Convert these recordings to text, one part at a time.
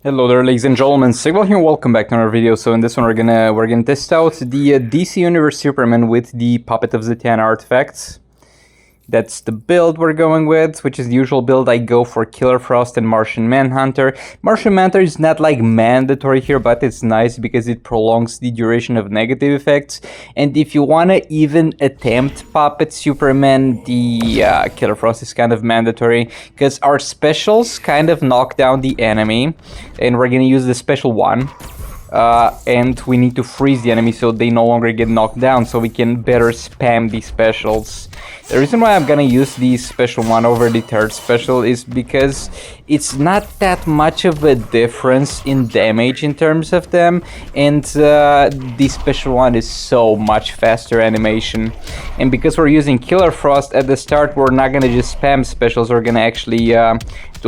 Hello there, ladies and gentlemen, Sigval here, welcome back to another video. So in this one we're gonna test out the DC Universe Superman with the Puppet of Zatanna artifacts. That's the build we're going with, which is the usual build. I go for Killer Frost and Martian Manhunter. Martian Manhunter is not like mandatory here, but it's nice because it prolongs the duration of negative effects. And if you want to even attempt Puppet Superman, the Killer Frost is kind of mandatory because our specials kind of knock down the enemy, and we're gonna use the special one. And we need to freeze the enemy so they no longer get knocked down, so we can better spam these specials. The reason why I'm gonna use the special one over the third special is because it's not that much of a difference in damage in terms of them, and the special one is so much faster animation. And because we're using Killer Frost at the start, we're not gonna just spam specials, we're gonna actually do a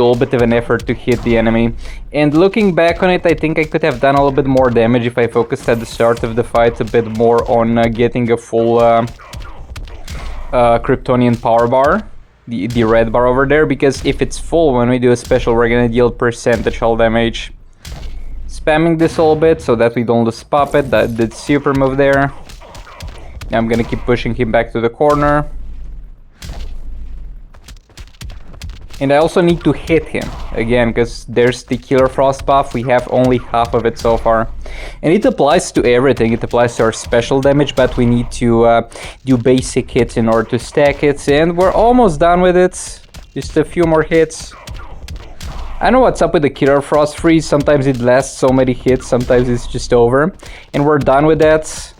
little bit of an effort to hit the enemy. And looking back on it, I think I could have done a little bit more damage if I focused at the start of the fight a bit more on getting a full Kryptonian power bar, the red bar over there, because if it's full when we do a special, we're gonna deal percentage hull damage. Spamming this a little bit so that we don't lose Puppet. That did super move there. Now I'm gonna keep pushing him back to the corner. And I also need to hit him again, because there's the Killer Frost buff. We have only half of it so far. And it applies to everything. It applies to our special damage, but we need to do basic hits in order to stack it. And we're almost done with it. Just a few more hits. I know what's up with the Killer Frost freeze. Sometimes it lasts so many hits, sometimes it's just over. And we're done with that.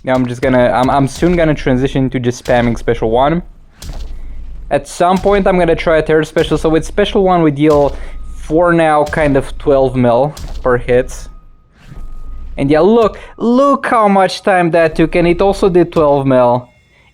Now I'm soon gonna transition to just spamming special one. At some point I'm gonna try a third special, so with special one we deal for now kind of 12 mil per hit. And yeah, look how much time that took, and it also did 12 mil.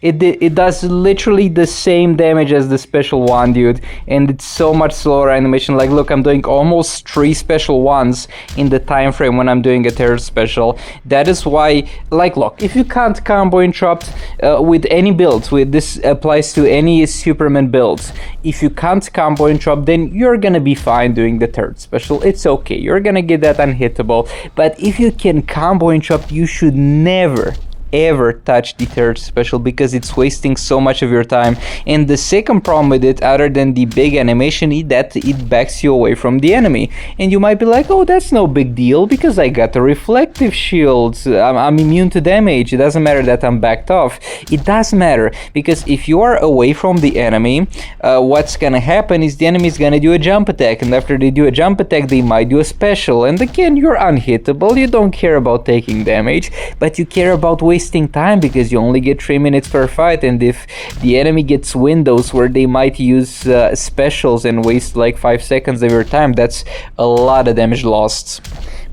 It does literally the same damage as the special one, dude, and it's so much slower animation. Like, look, I'm doing almost 3 special ones in the time frame when I'm doing a third special. That is why, like, look, if you can't combo interrupt with any builds, this applies to any Superman builds. If you can't combo interrupt, then you're gonna be fine doing the third special. It's okay, you're gonna get that unhittable. But if you can combo interrupt, you should never ever touch the third special, because it's wasting so much of your time. And the second problem with it, other than the big animation, is that it backs you away from the enemy. And you might be like, oh, that's no big deal because I got a reflective shield, I'm immune to damage, it doesn't matter that I'm backed off. It does matter, because if you are away from the enemy, what's gonna happen is the enemy is gonna do a jump attack, and after they do a jump attack they might do a special, and again, you're unhittable. You don't care about taking damage, but you care about wasting time, because you only get 3 minutes per fight. And if the enemy gets windows where they might use specials and waste like 5 seconds of your time, that's a lot of damage lost.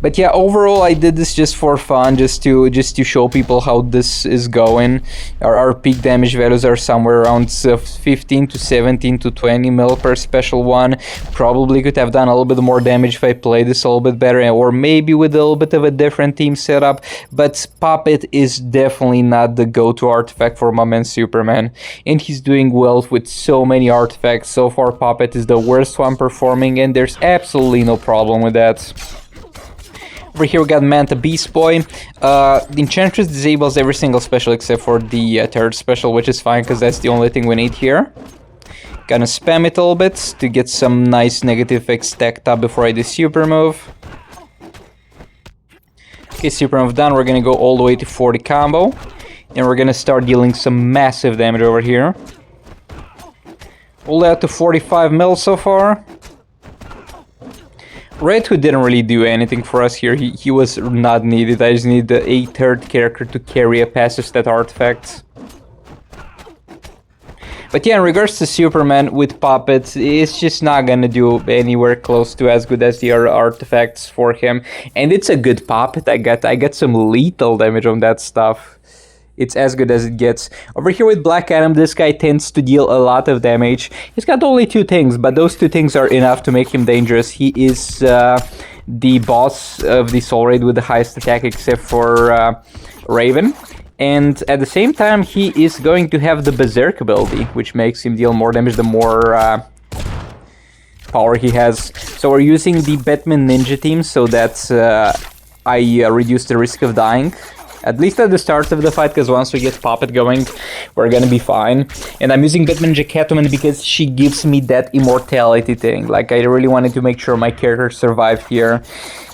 But yeah, overall I did this just for fun, just to show people how this is going. Our peak damage values are somewhere around 15 to 17 to 20 mil per special one. Probably could have done a little bit more damage if I played this a little bit better, or maybe with a little bit of a different team setup. But Puppet is definitely not the go-to artifact for my man Superman, and he's doing well with so many artifacts. So far Puppet is the worst one performing, and there's absolutely no problem with that. Over here we got Manta and Beast Boy. The Enchantress disables every single special except for the third special, which is fine because that's the only thing we need here. Gonna spam it a little bit to get some nice negative effects stacked up before I do super move. Okay, super move done. We're gonna go all the way to 40 combo, and we're gonna start dealing some massive damage over here. All the way out to 45 mil so far. Red Hood didn't really do anything for us here, he was not needed. I just need a third character to carry a passive stat artifact. But yeah, in regards to Superman with Puppets, it's just not gonna do anywhere close to as good as the other artifacts for him. And it's a good Puppet, I got some lethal damage on that stuff. It's as good as it gets. Over here with Black Adam, this guy tends to deal a lot of damage. He's got only 2 things, but those 2 things are enough to make him dangerous. He is the boss of the Soul Raid with the highest attack except for Raven. And at the same time, he is going to have the Berserk ability, which makes him deal more damage the more power he has. So we're using the Batman Ninja team so that I reduce the risk of dying. At least at the start of the fight, because once we get Puppet going, we're gonna be fine. And I'm using Batman Ninja Catwoman because she gives me that immortality thing. Like, I really wanted to make sure my character survived here.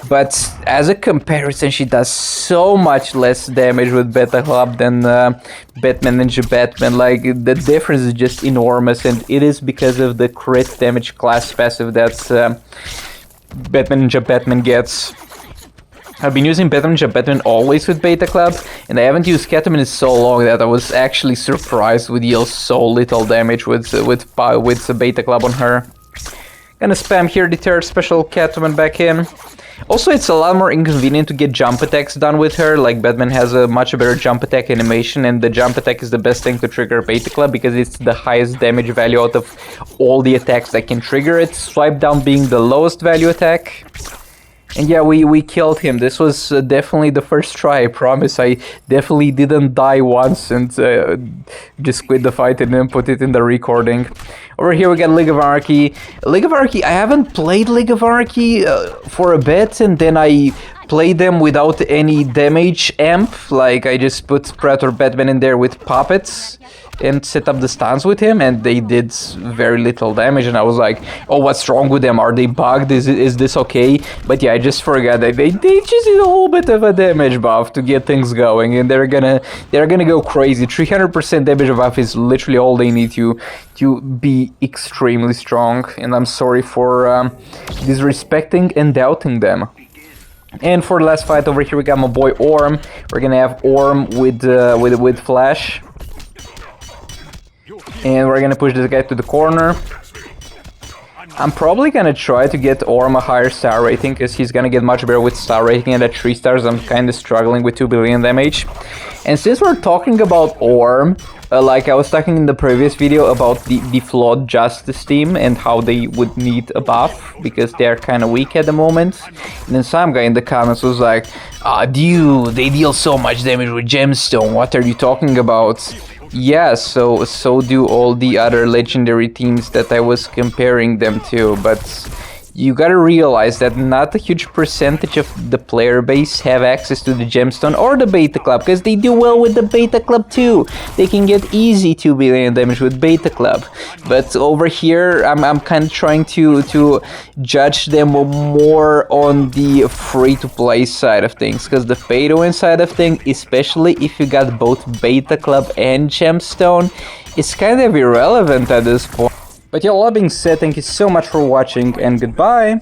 But as a comparison, she does so much less damage with Beta Club than Batman Ninja Batman. Like, the difference is just enormous, and it is because of the crit damage class passive that Batman Ninja Batman gets. I've been using Batman Ninja Batman always with Beta Club, and I haven't used Catwoman in so long that I was actually surprised we deal so little damage with Beta Club on her. Gonna spam here the third special Catwoman back in. Also, it's a lot more inconvenient to get jump attacks done with her. Like, Batman has a much better jump attack animation, and the jump attack is the best thing to trigger Beta Club because it's the highest damage value out of all the attacks that can trigger it. Swipe down being the lowest value attack. And yeah, we killed him. This was definitely the first try, I promise. I definitely didn't die once and just quit the fight and then put it in the recording. Over here we got League of Anarchy. League of Anarchy, I haven't played League of Anarchy for a bit, and then I played them without any damage amp. Like, I just put Predator Batman in there with puppets and set up the stance with him, and they did very little damage, and I was like, oh, what's wrong with them? Are they bugged? Is this okay? But yeah, I just forgot that they just need a little bit of a damage buff to get things going, and they're gonna go crazy. 300% damage buff is literally all they need to be extremely strong, and I'm sorry for disrespecting and doubting them. And for the last fight over here, we got my boy Orm. We're gonna have Orm with Flash. And we're gonna push this guy to the corner. I'm probably gonna try to get Orm a higher star rating, because he's gonna get much better with star rating, and at 3 stars I'm kinda struggling with 2 billion damage. And since we're talking about Orm, like I was talking in the previous video about the flawed Justice team and how they would need a buff, because they're kinda weak at the moment. And then some guy in the comments was like, dude, they deal so much damage with Gemstone, what are you talking about? Yeah, so do all the other legendary teams that I was comparing them to, but you gotta realize that not a huge percentage of the player base have access to the Gemstone or the Beta Club, because they do well with the Beta Club too. They can get easy 2 billion damage with Beta Club. But over here, I'm kind of trying to judge them more on the free-to-play side of things, because the pay-to-win side of things, especially if you got both Beta Club and Gemstone, is kind of irrelevant at this point. But yeah, all that being said, thank you so much for watching, and goodbye!